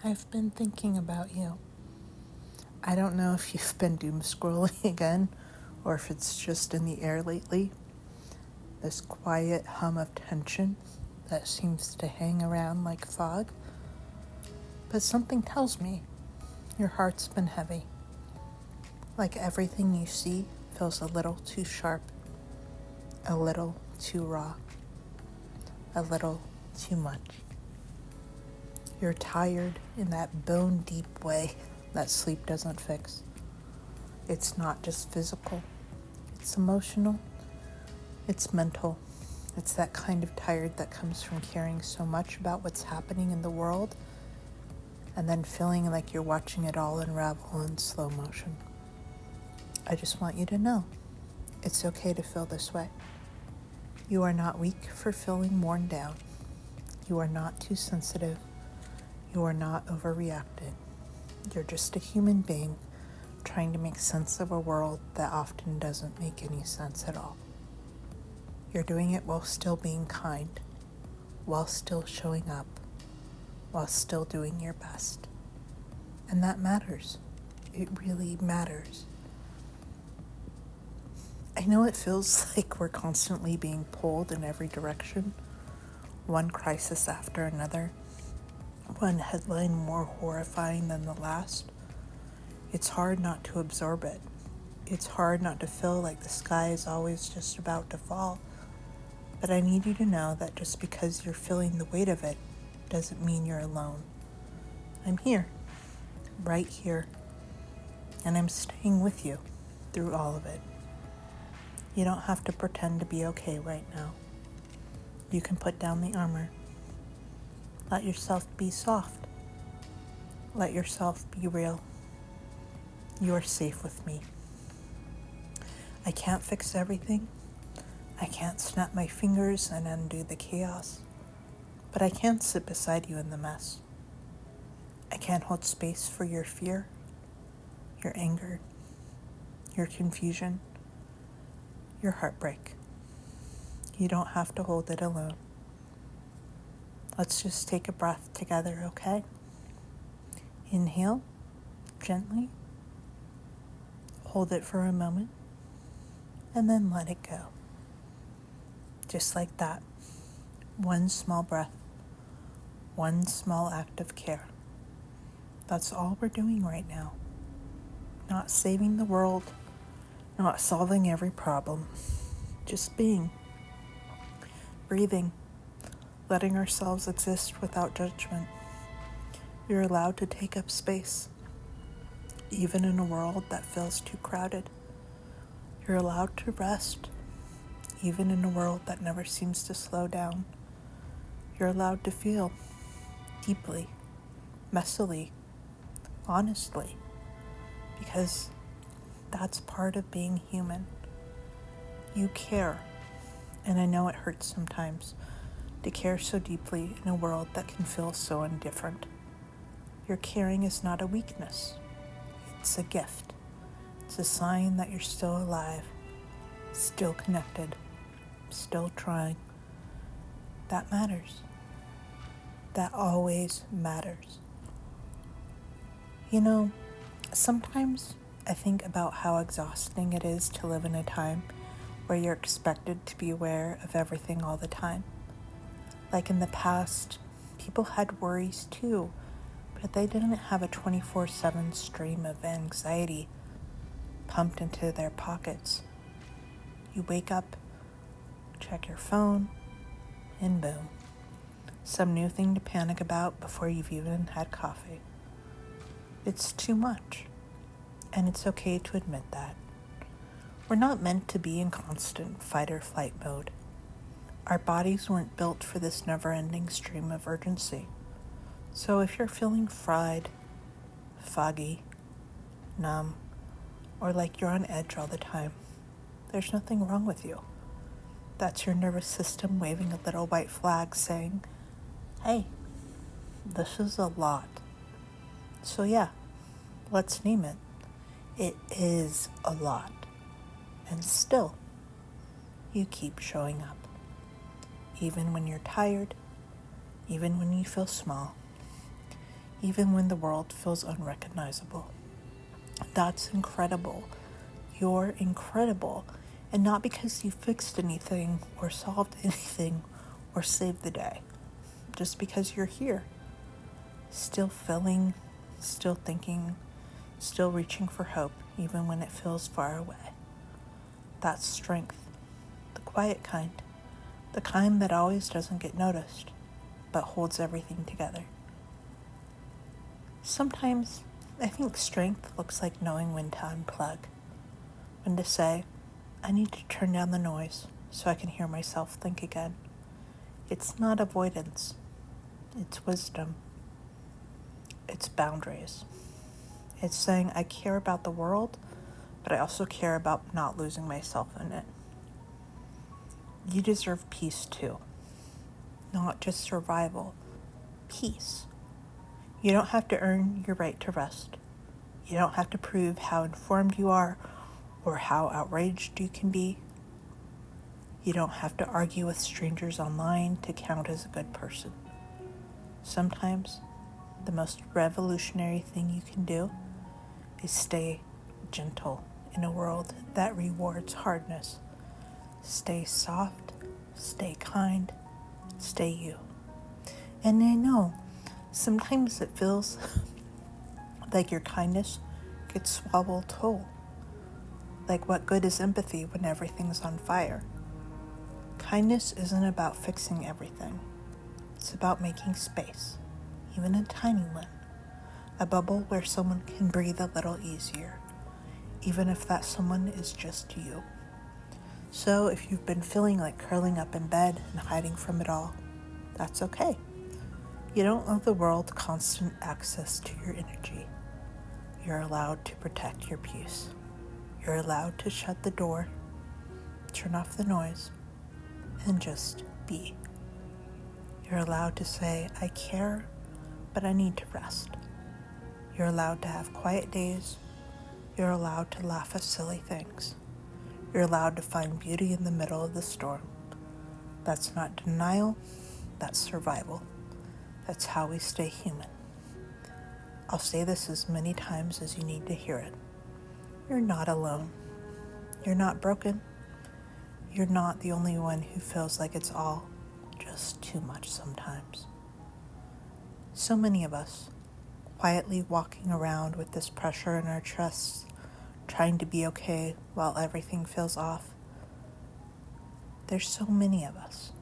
I've been thinking about you. I don't know if you've been doom scrolling again or if it's just in the air lately. This quiet hum of tension that seems to hang around like fog. But something tells me your heart's been heavy. Like everything you see feels a little too sharp, a little too raw, a little too much. You're tired in that bone deep way that sleep doesn't fix. It's not just physical, it's emotional, it's mental. It's that kind of tired that comes from caring so much about what's happening in the world and then feeling like you're watching it all unravel in slow motion. I just want you to know it's okay to feel this way. You are not weak for feeling worn down. You are not too sensitive. You are not overreacting. You're just a human being trying to make sense of a world that often doesn't make any sense at all. You're doing it while still being kind, while still showing up, while still doing your best. And that matters. It really matters. I know it feels like we're constantly being pulled in every direction, one crisis after another, one headline more horrifying than the last. It's hard not to absorb it. It's hard not to feel like the sky is always just about to fall. But I need you to know that just because you're feeling the weight of it doesn't mean you're alone. I'm here, right here, and I'm staying with you through all of it. You don't have to pretend to be okay right now. You can put down the armor. Let yourself be soft. Let yourself be real. You are safe with me. I can't fix everything. I can't snap my fingers and undo the chaos, but I can sit beside you in the mess. I can't hold space for your fear, your anger, your confusion, your heartbreak. You don't have to hold it alone. Let's just take a breath together, okay? Inhale, gently. Hold it for a moment, and then let it go. Just like that. One small breath, one small act of care. That's all we're doing right now. Not saving the world, not solving every problem, just being, breathing, letting ourselves exist without judgment. You're allowed to take up space, even in a world that feels too crowded. You're allowed to rest, even in a world that never seems to slow down. You're allowed to feel deeply, messily, honestly, because that's part of being human. You care, and I know it hurts sometimes to care so deeply in a world that can feel so indifferent. Your caring is not a weakness, it's a gift. It's a sign that you're still alive, still connected, still trying. That matters. That always matters. You know, sometimes I think about how exhausting it is to live in a time where you're expected to be aware of everything all the time. Like in the past, people had worries too, but they didn't have a 24/7 stream of anxiety pumped into their pockets. You wake up, check your phone, and boom, some new thing to panic about before you've even had coffee. It's too much, and it's okay to admit that. We're not meant to be in constant fight or flight mode. Our bodies weren't built for this never-ending stream of urgency. So if you're feeling fried, foggy, numb, or like you're on edge all the time, there's nothing wrong with you. That's your nervous system waving a little white flag saying, hey, this is a lot. So yeah, let's name it. It is a lot. And still, you keep showing up. Even when you're tired, even when you feel small, even when the world feels unrecognizable. That's incredible. You're incredible. And not because you fixed anything or solved anything or saved the day. Just because you're here. Still feeling, still thinking, still reaching for hope, even when it feels far away. That's strength. The quiet kind. The kind that always doesn't get noticed, but holds everything together. Sometimes I think strength looks like knowing when to unplug. When to say, I need to turn down the noise so I can hear myself think again. It's not avoidance. It's wisdom. It's boundaries. It's saying I care about the world, but I also care about not losing myself in it. You deserve peace too. Not just survival. Peace. You don't have to earn your right to rest. You don't have to prove how informed you are or how outraged you can be. You don't have to argue with strangers online to count as a good person. Sometimes the most revolutionary thing you can do is stay gentle in a world that rewards hardness. Stay soft, stay kind, stay you. And I know sometimes it feels like your kindness gets swallowed whole. Like what good is empathy when everything's on fire? Kindness isn't about fixing everything. It's about making space, even a tiny one. A bubble where someone can breathe a little easier, even if that someone is just you. So if you've been feeling like curling up in bed and hiding from it all, that's okay. You don't owe the world constant access to your energy. You're allowed to protect your peace. You're allowed to shut the door, turn off the noise, and just be. You're allowed to say, I care, but I need to rest. You're allowed to have quiet days. You're allowed to laugh at silly things. You're allowed to find beauty in the middle of the storm. That's not denial, that's survival. That's how we stay human. I'll say this as many times as you need to hear it. You're not alone. You're not broken. You're not the only one who feels like it's all just too much sometimes. So many of us, quietly walking around with this pressure in our chests, trying to be okay while everything feels off. There's so many of us.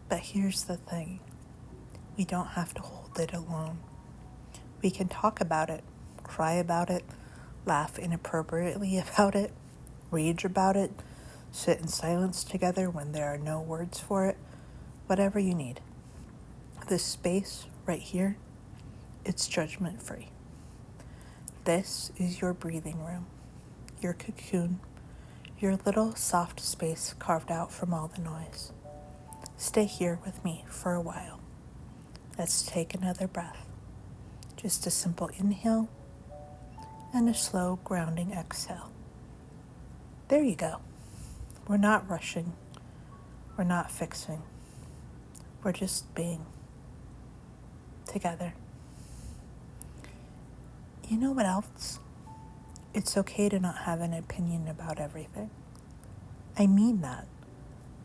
But here's the thing. We don't have to hold it alone. We can talk about it, cry about it, laugh inappropriately about it, rage about it, sit in silence together when there are no words for it, whatever you need. This space right here, it's judgment-free. This is your breathing room, your cocoon, your little soft space carved out from all the noise. Stay here with me for a while. Let's take another breath. Just a simple inhale and a slow grounding exhale. There you go. We're not rushing. We're not fixing. We're just being together. You know what else? It's okay to not have an opinion about everything. I mean that.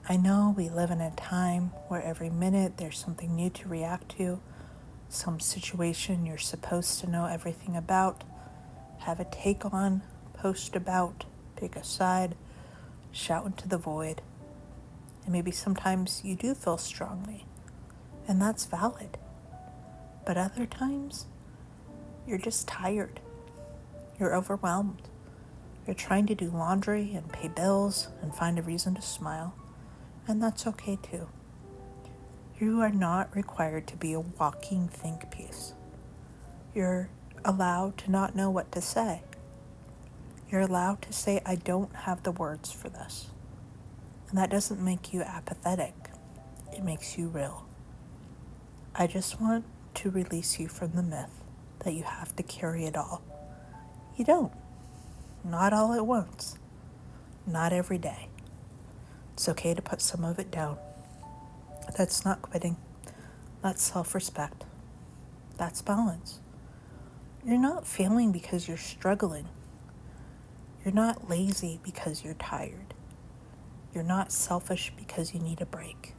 I know we live in a time where every minute there's something new to react to, some situation you're supposed to know everything about, have a take on, post about, pick a side, shout into the void. And maybe sometimes you do feel strongly, and that's valid. But other times, you're just tired. You're overwhelmed. You're trying to do laundry and pay bills and find a reason to smile, and that's okay too. You are not required to be a walking think piece. You're allowed to not know what to say. You're allowed to say, I don't have the words for this. And that doesn't make you apathetic. It makes you real. I just want to release you from the myth that you have to carry it all. You don't. Not all at once. Not every day. It's okay to put some of it down. That's not quitting. That's self-respect. That's balance. You're not failing because you're struggling. You're not lazy because you're tired. You're not selfish because you need a break.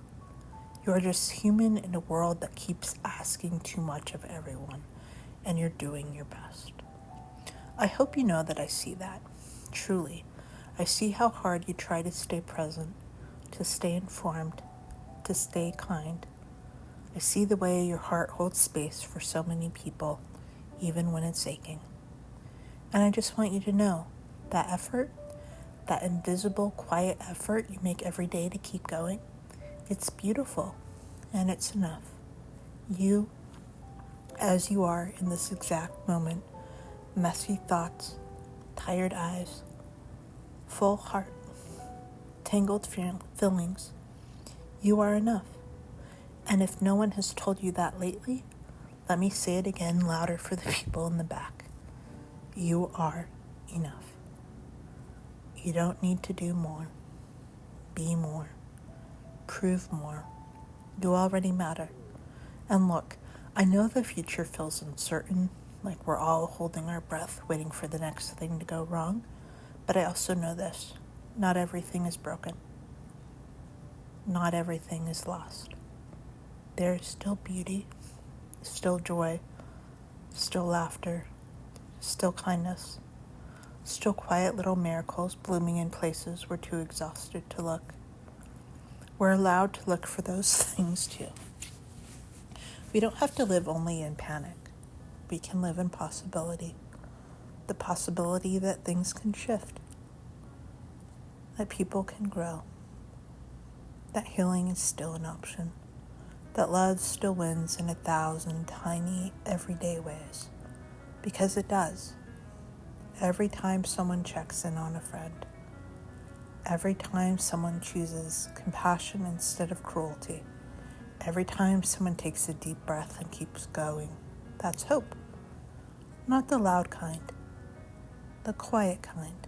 You're just human in a world that keeps asking too much of everyone, and you're doing your best. I hope you know that I see that. Truly, I see how hard you try to stay present, to stay informed, to stay kind. I see the way your heart holds space for so many people, even when it's aching. And I just want you to know that effort, that invisible, quiet effort you make every day to keep going, it's beautiful and it's enough. You, as you are in this exact moment, messy thoughts, tired eyes, full heart, tangled feelings, you are enough. And if no one has told you that lately, let me say it again louder for the people in the back. You are enough. You don't need to do more, be more, prove more. You already matter. And look, I know the future feels uncertain, like we're all holding our breath, waiting for the next thing to go wrong. But I also know this: not everything is broken. Not everything is lost. There is still beauty, still joy, still laughter, still kindness, still quiet little miracles blooming in places we're too exhausted to look. We're allowed to look for those things too. We don't have to live only in panic. We can live in possibility. The possibility that things can shift, that people can grow, that healing is still an option, that love still wins in 1,000 tiny, everyday ways. Because it does. Every time someone checks in on a friend, every time someone chooses compassion instead of cruelty, every time someone takes a deep breath and keeps going, that's hope. Not the loud kind, the quiet kind,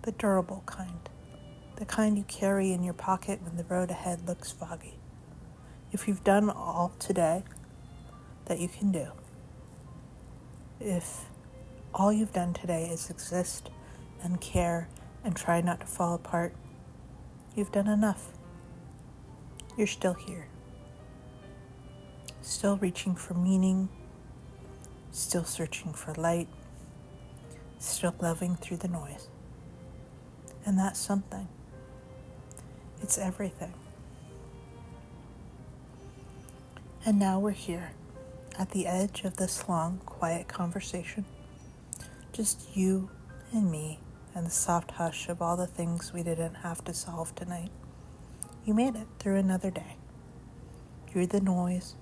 the durable kind, the kind you carry in your pocket when the road ahead looks foggy. If you've done all today that you can do, if all you've done today is exist and care and try not to fall apart, you've done enough. You're still here. Still reaching for meaning, still searching for light, still loving through the noise. And that's something. It's everything. And now we're here, at the edge of this long, quiet conversation. Just you and me and the soft hush of all the things we didn't have to solve tonight. You made it through another day. Through the noise,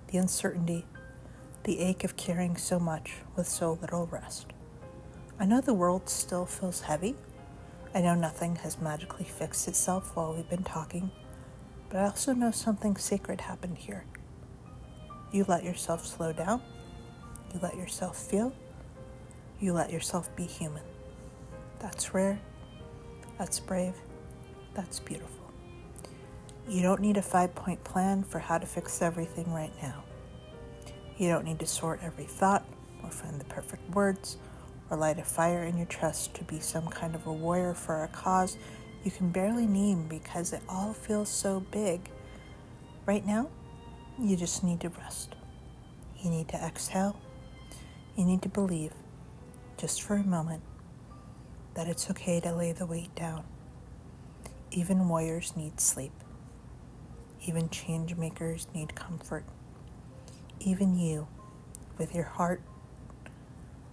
the uncertainty, the ache of carrying so much with so little rest. I know the world still feels heavy. I know nothing has magically fixed itself while we've been talking, but I also know something sacred happened here. You let yourself slow down. You let yourself feel. You let yourself be human. That's rare. That's brave. That's beautiful. You don't need a 5-point plan for how to fix everything right now. You don't need to sort every thought or find the perfect words or light a fire in your chest to be some kind of a warrior for a cause you can barely name because it all feels so big. Right now, you just need to rest. You need to exhale. You need to believe, just for a moment, that it's okay to lay the weight down. Even warriors need sleep. Even change makers need comfort. Even you, with your heart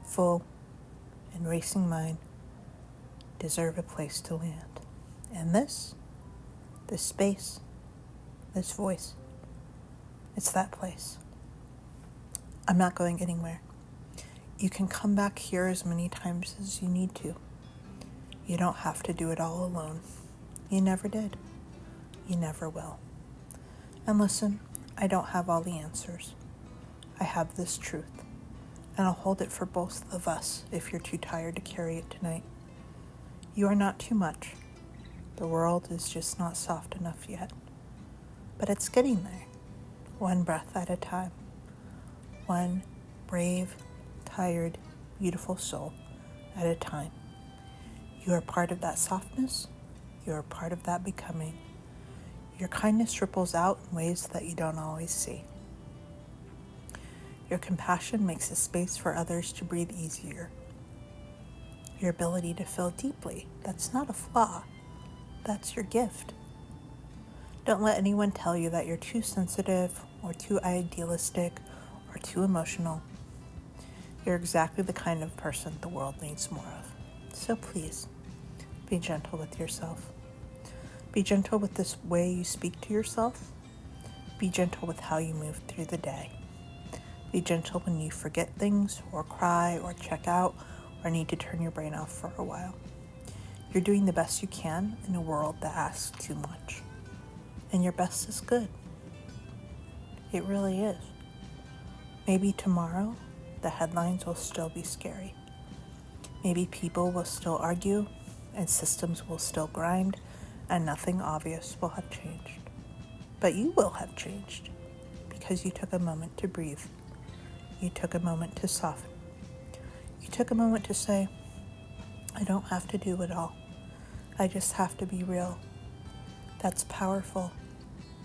full and racing mind, deserve a place to land. And this space, this voice, it's that place. I'm not going anywhere. You can come back here as many times as you need to. You don't have to do it all alone. You never did. You never will. And listen, I don't have all the answers. I have this truth, and I'll hold it for both of us if you're too tired to carry it tonight. You are not too much. The world is just not soft enough yet. But it's getting there, one breath at a time, one brave, tired, beautiful soul at a time. You are part of that softness. You are part of that becoming. Your kindness ripples out in ways that you don't always see. Your compassion makes a space for others to breathe easier. Your ability to feel deeply, that's not a flaw. That's your gift. Don't let anyone tell you that you're too sensitive or too idealistic or too emotional. You're exactly the kind of person the world needs more of. So please, be gentle with yourself. Be gentle with this way you speak to yourself. Be gentle with how you move through the day. Be gentle when you forget things or cry or check out or need to turn your brain off for a while. You're doing the best you can in a world that asks too much. And your best is good. It really is. Maybe tomorrow, the headlines will still be scary. Maybe people will still argue, and systems will still grind, and nothing obvious will have changed. But you will have changed, because you took a moment to breathe. You took a moment to soften. You took a moment to say, I don't have to do it all. I just have to be real. That's powerful.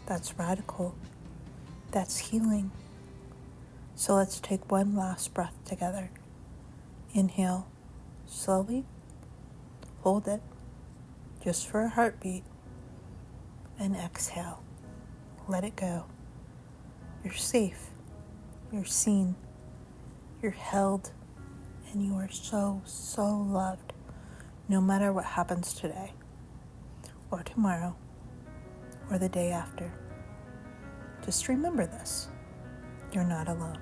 That's radical. That's healing. So let's take one last breath together. Inhale slowly. Hold it just for a heartbeat. And exhale. Let it go. You're safe. You're seen. You're held. And you are so, so loved. No matter what happens today, or tomorrow, or the day after. Just remember this. You're not alone.